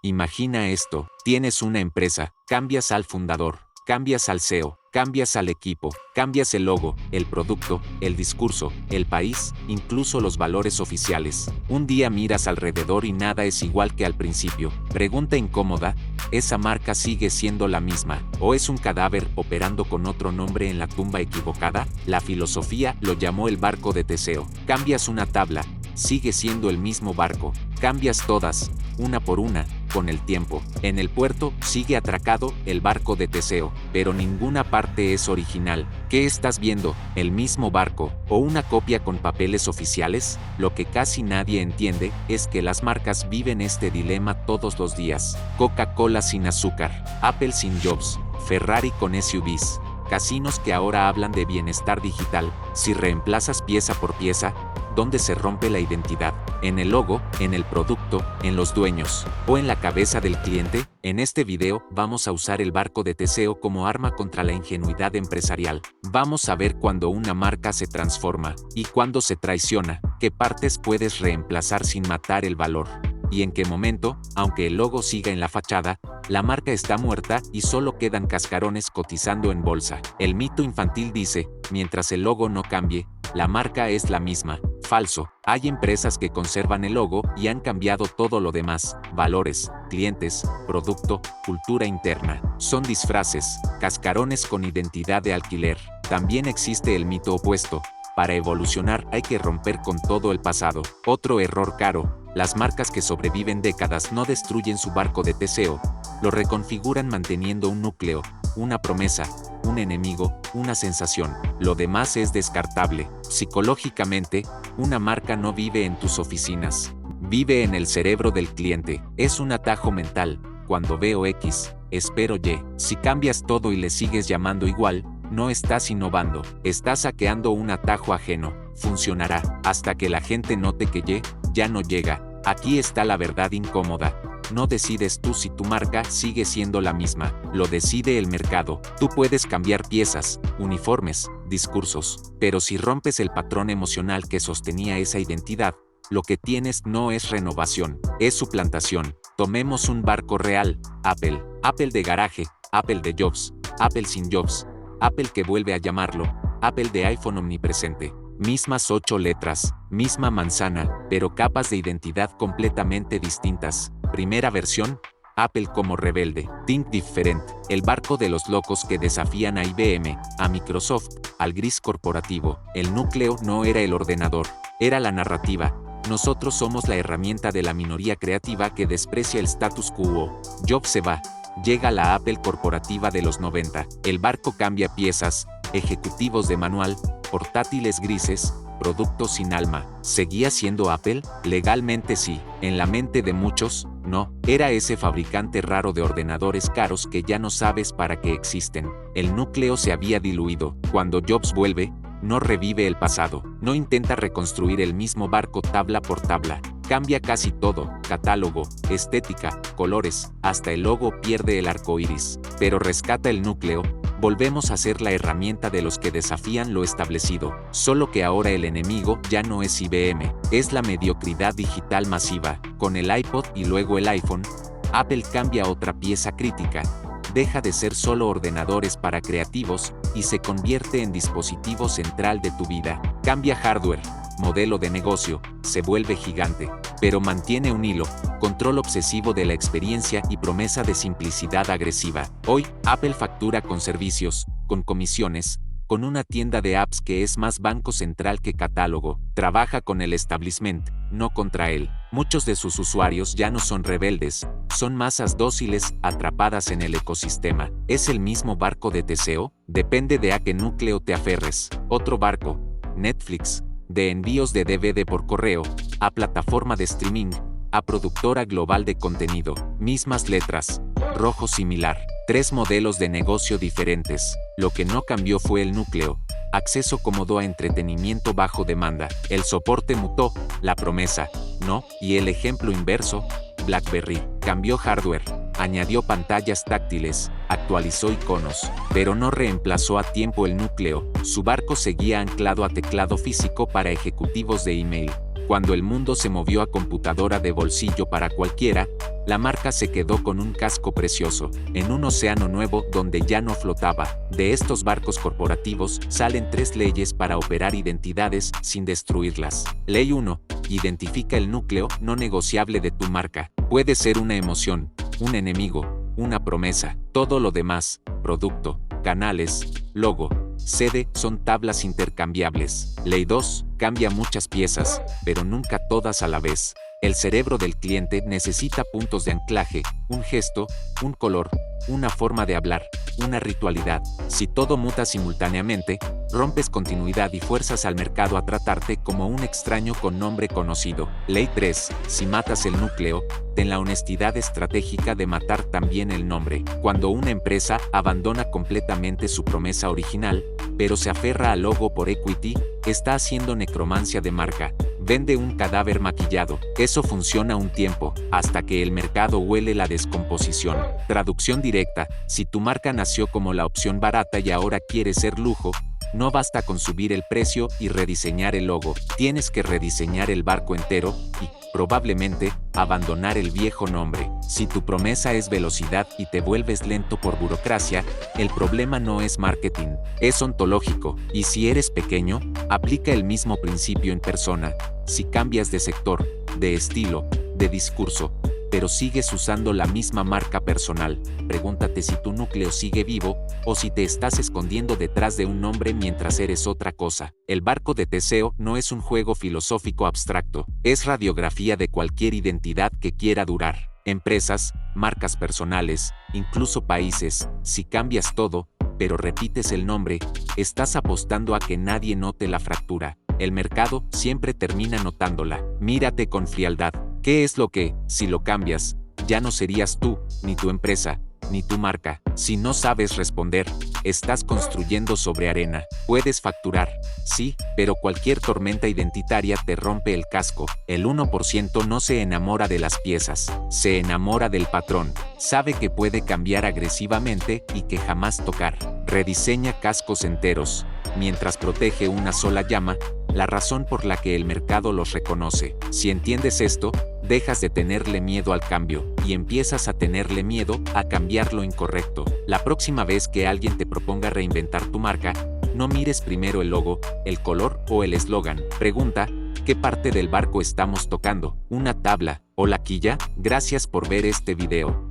Imagina esto, tienes una empresa, cambias al fundador, cambias al CEO, cambias al equipo, cambias el logo, el producto, el discurso, el país, incluso los valores oficiales. Un día miras alrededor y nada es igual que al principio. Pregunta incómoda, ¿esa marca sigue siendo la misma? ¿O es un cadáver operando con otro nombre en la tumba equivocada? La filosofía lo llamó el barco de Teseo. Cambias una tabla, sigue siendo el mismo barco. Cambias todas, una por una, con el tiempo. En el puerto sigue atracado el barco de Teseo, pero ninguna parte es original. ¿Qué estás viendo? ¿El mismo barco o una copia con papeles oficiales? Lo que casi nadie entiende es que las marcas viven este dilema todos los días. Coca-Cola sin azúcar, Apple sin Jobs, Ferrari con SUVs, casinos que ahora hablan de bienestar digital. Si reemplazas pieza por pieza, ¿dónde se rompe la identidad? ¿En el logo, en el producto, en los dueños, o en la cabeza del cliente? En este video vamos a usar el barco de Teseo como arma contra la ingenuidad empresarial. Vamos a ver cuándo una marca se transforma y cuándo se traiciona, qué partes puedes reemplazar sin matar el valor, y en qué momento, aunque el logo siga en la fachada, la marca está muerta y solo quedan cascarones cotizando en bolsa. El mito infantil dice, mientras el logo no cambie, la marca es la misma. Falso. Hay empresas que conservan el logo y han cambiado todo lo demás: valores, clientes, producto, cultura interna. Son disfraces, cascarones con identidad de alquiler. También existe el mito opuesto. Para evolucionar hay que romper con todo el pasado. Otro error caro. Las marcas que sobreviven décadas no destruyen su barco de Teseo, lo reconfiguran manteniendo un núcleo, una promesa, un enemigo, una sensación. Lo demás es descartable. Psicológicamente, una marca no vive en tus oficinas. Vive en el cerebro del cliente. Es un atajo mental. Cuando veo X, espero Y. Si cambias todo y le sigues llamando igual, no estás innovando. Estás saqueando un atajo ajeno. Funcionará hasta que la gente note que Y ya no llega. Aquí está la verdad incómoda. No decides tú si tu marca sigue siendo la misma, lo decide el mercado. Tú puedes cambiar piezas, uniformes, discursos, pero si rompes el patrón emocional que sostenía esa identidad, lo que tienes no es renovación, es suplantación. Tomemos un barco real, Apple. Apple de garaje, Apple de Jobs, Apple sin Jobs, Apple que vuelve a llamarlo, Apple de iPhone omnipresente. Mismas 8 letras, misma manzana, pero capas de identidad completamente distintas. Primera versión, Apple como rebelde. Think Different, el barco de los locos que desafían a IBM, a Microsoft, al gris corporativo. El núcleo no era el ordenador, era la narrativa. Nosotros somos la herramienta de la minoría creativa que desprecia el status quo. Jobs se va. Llega la Apple corporativa de los 90. El barco cambia piezas, ejecutivos de manual, portátiles grises, productos sin alma. ¿Seguía siendo Apple? Legalmente sí. En la mente de muchos, no. Era ese fabricante raro de ordenadores caros que ya no sabes para qué existen. El núcleo se había diluido. Cuando Jobs vuelve, no revive el pasado. No intenta reconstruir el mismo barco tabla por tabla. Cambia casi todo: catálogo, estética, colores, hasta el logo pierde el arco iris. Pero rescata el núcleo. Volvemos a ser la herramienta de los que desafían lo establecido, solo que ahora el enemigo ya no es IBM, es la mediocridad digital masiva. Con el iPod y luego el iPhone, Apple cambia otra pieza crítica. Deja de ser solo ordenadores para creativos y se convierte en dispositivo central de tu vida. Cambia hardware, modelo de negocio, se vuelve gigante, pero mantiene un hilo, control obsesivo de la experiencia y promesa de simplicidad agresiva. Hoy, Apple factura con servicios, con comisiones, con una tienda de apps que es más banco central que catálogo. Trabaja con el establishment, no contra él. Muchos de sus usuarios ya no son rebeldes, son masas dóciles atrapadas en el ecosistema. ¿Es el mismo barco de Teseo? Depende de a qué núcleo te aferres. Otro barco, Netflix, de envíos de DVD por correo, a plataforma de streaming, a productora global de contenido. Mismas letras, rojo similar. 3 modelos de negocio diferentes. Lo que no cambió fue el núcleo. Acceso cómodo a entretenimiento bajo demanda. El soporte mutó, la promesa, no. Y el ejemplo inverso, BlackBerry. Cambió hardware, añadió pantallas táctiles, actualizó iconos, pero no reemplazó a tiempo el núcleo. Su barco seguía anclado a teclado físico para ejecutivos de email. Cuando el mundo se movió a computadora de bolsillo para cualquiera, La marca se quedó con un casco precioso, en un océano nuevo donde ya no flotaba. De estos barcos corporativos salen 3 leyes para operar identidades sin destruirlas. Ley 1. Identifica el núcleo no negociable de tu marca. Puede ser una emoción, un enemigo, una promesa. Todo lo demás, producto, canales, logo, sede, son tablas intercambiables. Ley 2. Cambia muchas piezas, pero nunca todas a la vez. El cerebro del cliente necesita puntos de anclaje, un gesto, un color, una forma de hablar, una ritualidad. Si todo muta simultáneamente, rompes continuidad y fuerzas al mercado a tratarte como un extraño con nombre conocido. Ley 3. Si matas el núcleo, ten la honestidad estratégica de matar también el nombre. Cuando una empresa abandona completamente su promesa original, pero se aferra al logo por equity, está haciendo necromancia de marca. Vende un cadáver maquillado. Eso funciona un tiempo, hasta que el mercado huele la descomposición. Traducción directa: si tu marca nació como la opción barata y ahora quiere ser lujo, no basta con subir el precio y rediseñar el logo. Tienes que rediseñar el barco entero y, probablemente, abandonar el viejo nombre. Si tu promesa es velocidad y te vuelves lento por burocracia, el problema no es marketing, es ontológico. Y si eres pequeño, aplica el mismo principio en persona. Si cambias de sector, de estilo, de discurso, pero sigues usando la misma marca personal, pregúntate si tu núcleo sigue vivo, o si te estás escondiendo detrás de un nombre mientras eres otra cosa. El barco de Teseo no es un juego filosófico abstracto, es radiografía de cualquier identidad que quiera durar. Empresas, marcas personales, incluso países. Si cambias todo, pero repites el nombre, estás apostando a que nadie note la fractura. El mercado siempre termina notándola. Mírate con frialdad. ¿Qué es lo que, si lo cambias, ya no serías tú, ni tu empresa, ni tu marca? Si no sabes responder, estás construyendo sobre arena. Puedes facturar, sí, pero cualquier tormenta identitaria te rompe el casco. El 1% no se enamora de las piezas, se enamora del patrón. Sabe que puede cambiar agresivamente y que jamás tocar. Rediseña cascos enteros, mientras protege una sola llama, la razón por la que el mercado los reconoce. Si entiendes esto, dejas de tenerle miedo al cambio y empiezas a tenerle miedo a cambiar lo incorrecto. La próxima vez que alguien te proponga reinventar tu marca, no mires primero el logo, el color o el eslogan. Pregunta: ¿qué parte del barco estamos tocando? ¿Una tabla o la quilla? Gracias por ver este video.